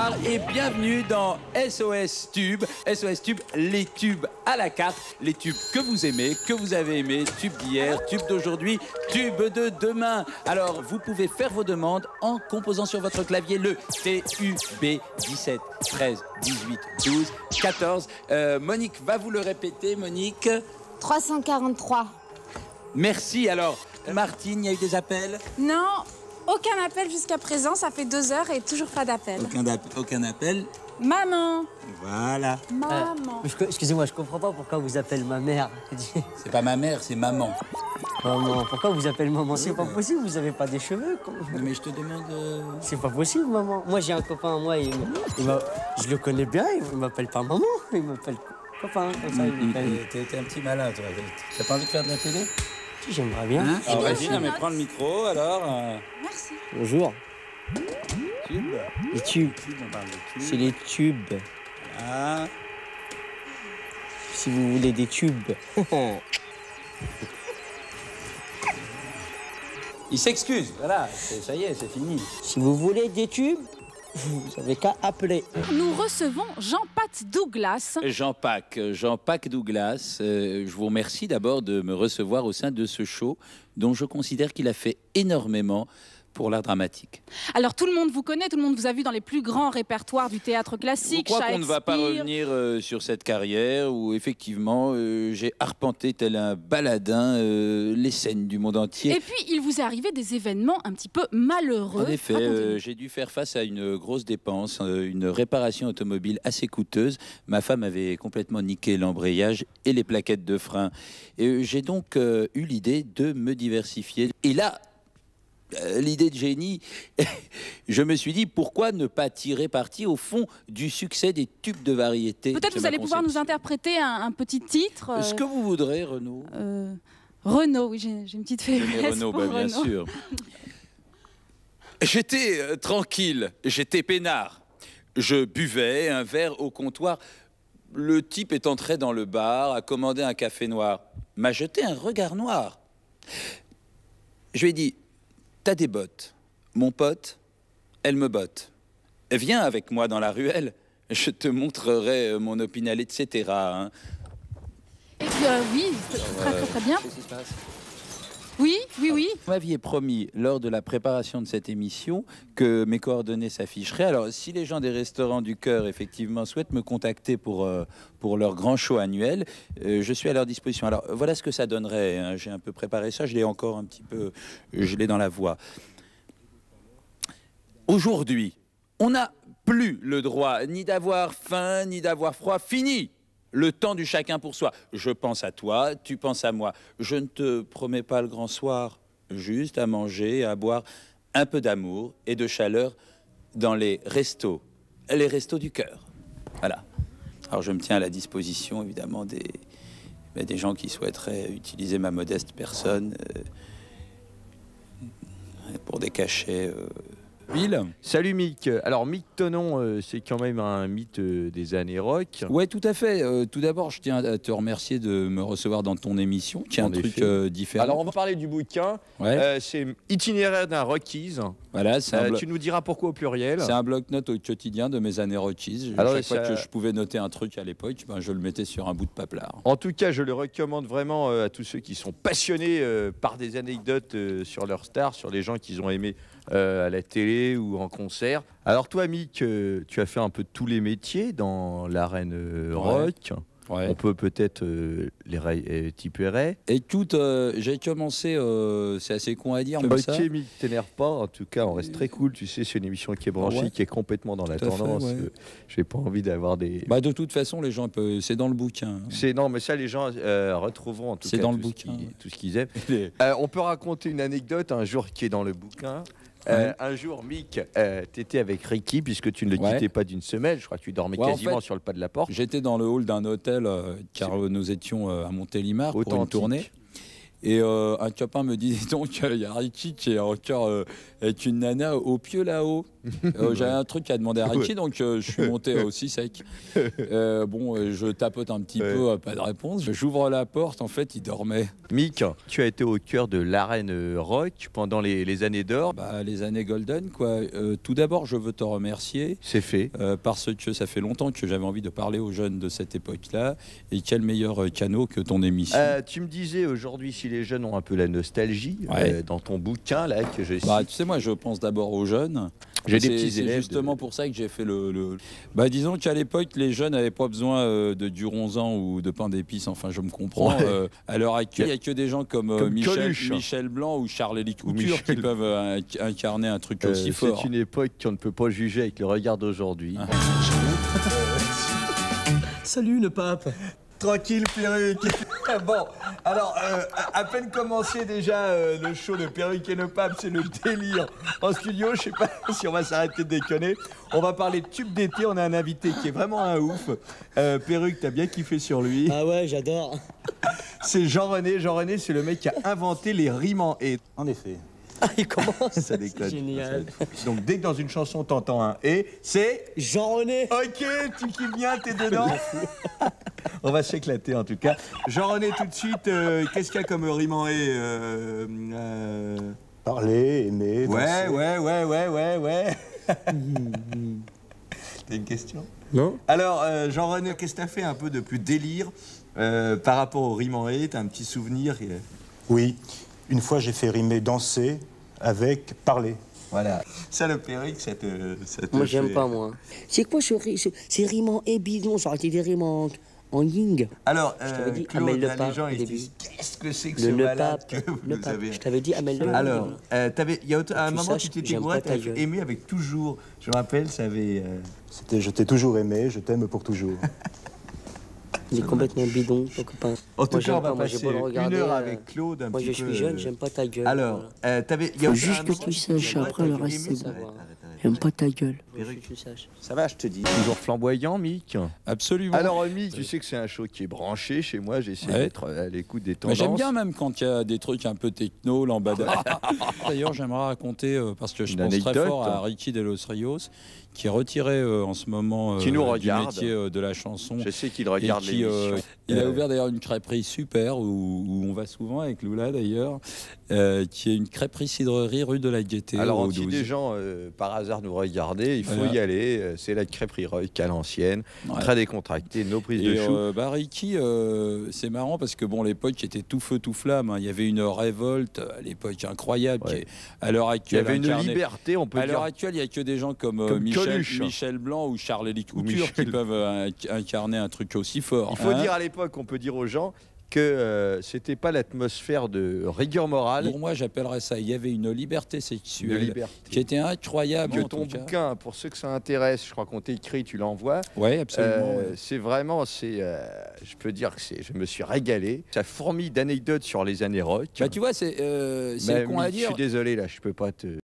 bonsoir et bienvenue dans SOS Tube. SOS Tube, les tubes à la carte, les tubes que vous aimez, que vous avez aimés, tubes d'hier, tubes d'aujourd'hui, tubes de demain. Alors, vous pouvez faire vos demandes en composant sur votre clavier le TUB 17 13 18 12 14. Monique va vous le répéter, Monique. 343. Merci. Alors, Martine, il y a eu des appels? Non, aucun appel jusqu'à présent. Ça fait 2 heures et toujours pas d'appel. Aucun appel. Maman. Voilà. Maman. Excusez-moi, je comprends pas pourquoi vous appelez ma mère. C'est pas ma mère, c'est maman. Maman, pourquoi vous appelez maman? C'est pas possible, vous avez pas des cheveux. Mais je te demande... C'est pas possible, maman. Moi, j'ai un copain, moi, je le connais bien, il m'appelle pas maman, il m'appelle copain, comme ça. T'es un petit malin, toi. T'as pas envie de faire de la télé? Si, j'aimerais bien. Hein? Alors vas-y, non, mais prends le micro, alors. Merci. Bonjour. Tube. Les tubes. On parle de tube. C'est les tubes. Ah. Si vous voulez des tubes. Il s'excuse, voilà, ça y est, c'est fini. Si vous voulez des tubes, vous avez qu'à appeler. Nous recevons Jean-Pat Douglas. Jean-Pac Douglas, je vous remercie d'abord de me recevoir au sein de ce show dont je considère qu'il a fait énormément pour l'art dramatique. Alors tout le monde vous connaît, tout le monde vous a vu dans les plus grands répertoires du théâtre classique. Je crois qu'on ne va pas revenir sur cette carrière où effectivement j'ai arpenté tel un baladin les scènes du monde entier. Et puis il vous est arrivé des événements un petit peu malheureux. En effet, j'ai dû faire face à une grosse dépense, une réparation automobile assez coûteuse. Ma femme avait complètement niqué l'embrayage et les plaquettes de frein. Et j'ai donc eu l'idée de me diversifier. Et là, l'idée de génie, je me suis dit pourquoi ne pas tirer parti au fond du succès des tubes de variété. Peut-être vous allez pouvoir nous interpréter un petit titre. Ce que vous voudrez, Renaud. Renaud, oui, j'ai une petite faiblesse Renaud, pour bien Renaud. sûr. J'étais tranquille, j'étais peinard. Je buvais un verre au comptoir. Le type est entré dans le bar, a commandé un café noir, m'a jeté un regard noir. Je lui ai dit: t'as des bottes. Mon pote, elle me botte. Viens avec moi dans la ruelle, je te montrerai mon opinel, etc. Hein. Et puis, oui, très bien. Qu'est-ce qui se passe ? Oui. Vous m'aviez promis lors de la préparation de cette émission que mes coordonnées s'afficheraient. Alors, si les gens des Restaurants du Cœur, effectivement, souhaitent me contacter pour leur grand show annuel, je suis à leur disposition. Alors, voilà ce que ça donnerait. Hein. J'ai un peu préparé ça, je l'ai encore un petit peu, je l'ai dans la voix. Aujourd'hui, on n'a plus le droit ni d'avoir faim, ni d'avoir froid. Fini! Le temps du chacun pour soi. Je pense à toi, tu penses à moi. Je ne te promets pas le grand soir, juste à manger, à boire un peu d'amour et de chaleur dans les restos du cœur. Voilà. Alors je me tiens à la disposition évidemment des gens qui souhaiteraient utiliser ma modeste personne pour des cachets. Salut Mick. Alors Mick Tonon, c'est quand même un mythe des années rock. Ouais, tout à fait. Tout d'abord, je tiens à te remercier de me recevoir dans ton émission, qui est un truc différent. Alors on va parler du bouquin. Ouais. C'est Itinéraire d'un rockies. Voilà, tu nous diras pourquoi au pluriel. C'est un bloc-notes au quotidien de mes années rockies. Alors, chaque fois que je pouvais noter un truc à l'époque, je le mettais sur un bout de paplard. En tout cas, je le recommande vraiment à tous ceux qui sont passionnés par des anecdotes sur leurs stars, sur les gens qu'ils ont aimés à la télé ou en concert. Alors toi, Mick, tu as fait un peu tous les métiers dans l'arène rock. Ouais. On peut peut-être typer. Écoute, j'ai commencé, c'est assez con à dire, mais ça. Ok, Mick, t'énerve pas. En tout cas, on reste très cool. Tu sais, c'est une émission qui est branchée, qui est complètement dans la tendance. J'ai pas envie d'avoir des. Bah, de toute façon, les gens peuvent. C'est dans le bouquin. Non, mais ça, les gens retrouveront en tout cas dans le bouquin. Tout ce qu'ils aiment. On peut raconter une anecdote un jour qui est dans le bouquin. Un jour, Mick, tu étais avec Ricky, puisque tu ne le quittais pas d'une semelle. Je crois que tu dormais quasiment sur le pas de la porte. J'étais dans le hall d'un hôtel, car nous étions à Montélimar pour une tournée. Et un copain me dit donc, il y a Ricky qui est encore avec une nana au pieu là-haut. J'avais un truc à demander à Ricky, donc je suis monté aussi sec. Je tapote un petit peu, pas de réponse. J'ouvre la porte, en fait, il dormait. Mick, tu as été au cœur de l'arène rock pendant les années d'or. Les années golden, quoi. Tout d'abord, je veux te remercier. C'est fait. Parce que ça fait longtemps que j'avais envie de parler aux jeunes de cette époque-là. Et quel meilleur canot que ton émission. Tu me disais aujourd'hui, si les jeunes ont un peu la nostalgie, Ouais. dans ton bouquin là que je cite. Tu sais, moi, je pense d'abord aux jeunes. J'ai des petits C'est élèves. justement pour ça que j'ai fait disons qu'à l'époque, les jeunes n'avaient pas besoin de duronzan ou de pain d'épices. Enfin, je me comprends. Ouais. À l'heure actuelle, il n'y a que des gens comme, Coluche. Michel Blanc ou Charles-Élie Couture Michel. qui peuvent incarner un truc aussi fort. C'est une époque qu'on ne peut pas juger avec le regard d'aujourd'hui. Salut le pape. Tranquille, Perruque. Bon, alors, à peine commencé déjà le show de Perruque et le pape, c'est le délire. En studio, je sais pas si on va s'arrêter de déconner. On va parler de tube d'été, on a un invité qui est vraiment un ouf. Perruque, t'as bien kiffé sur lui. Ah ouais, j'adore. C'est Jean-René. Jean-René, c'est le mec qui a inventé les rimes en et. En effet. Ah, il commence. Ça déconne. C'est génial. Donc, dès que dans une chanson, t'entends un et, c'est. Jean-René. Ok, tu kiffes bien, t'es dedans. On va s'éclater en tout cas. Jean-René, tout de suite, qu'est-ce qu'il y a comme rime en et Parler, aimer, danser. Ouais. T'as une question? Non. Alors, Jean-René, qu'est-ce que t'as fait un peu de plus délire par rapport au rime en et? T'as un petit souvenir? Oui, une fois j'ai fait rimer danser avec parler. Voilà. Ça, le Perruque, ça te Moi, j'aime fait- pas, moi. C'est quoi ces rimes en et bidon? Ça aurait été des rimes en ying. Alors, Je t'avais dit, Claude, Amel Le là, les Pape, gens, au ils se début. disent, qu'est-ce que c'est que Le ce ne malade pape. que Le vous pape. avez... Je t'avais dit Amel Le Pape. Alors, il y a un moment, saches tu que t'étais j'aime bourré, pas ta t'avais gueule. aimé avec toujours. Je me rappelle, ça avait... C'était je t'ai toujours aimé, je t'aime pour toujours. Il est complètement bidon, ton copain. En tout Moi, cas, j'aime on va pas, moi, j'ai passer beau le regarder, 1 heure avec Claude, un Moi, petit je peu... suis jeune, j'aime pas ta gueule. Alors, il y a Faut un juste que moment, tu saches, après le reste, c'est bon. J'aime pas ta gueule. Faut que tu saches. Ça va, je te dis. Toujours flamboyant, Mick. Absolument. Alors, Mick, tu sais que c'est un show qui est branché chez moi. J'essaie Ouais. d'être à l'écoute des Mais tendances. j'aime bien même quand il y a des trucs un peu techno, lambada. D'ailleurs, j'aimerais raconter, parce que je Une pense très anecdote. fort à Ricky de los Rios, qui est retiré en ce moment Qui nous du regarde. métier de la chanson. Je sais qu'il Et regarde qui, l'émission. il a ouvert d'ailleurs une crêperie super où on va souvent avec Lula d'ailleurs, qui est une crêperie-cidrerie rue de la Gaîté. Alors, au si 12. des gens par hasard nous regardaient, il faut Voilà. y aller. C'est la crêperie rock à l'ancienne, Ouais. très décontractée, nos prises de Et chou. Ricky, c'est marrant parce que bon, l'époque était tout feu tout flamme. Hein. Il y avait une révolte à l'époque incroyable. Ouais. Qui est, à l'heure Il y actuelle, avait une incarnée- liberté, on peut À l'heure dire. actuelle, il n'y a que des gens comme, Comme Coluche. Michel Blanc ou Charles-Élie Ou Couture qui Michel. peuvent incarner un truc aussi fort. Il faut hein. dire à l'époque, on peut dire aux gens que c'était pas l'atmosphère de rigueur morale, Pour moi, j'appellerais ça. Il y avait une liberté de sexuelle liberté. qui était incroyable. Que en ton tout cas. bouquin, pour ceux que ça intéresse, je crois qu'on t'écrit, tu l'envoies. Ouais, absolument. ouais. C'est vraiment, je peux dire que je me suis régalé. Ça fourmille d'anecdotes sur les années rock. Bah, tu vois, c'est Mais con à Mick, je dire. suis désolé là, je peux pas te.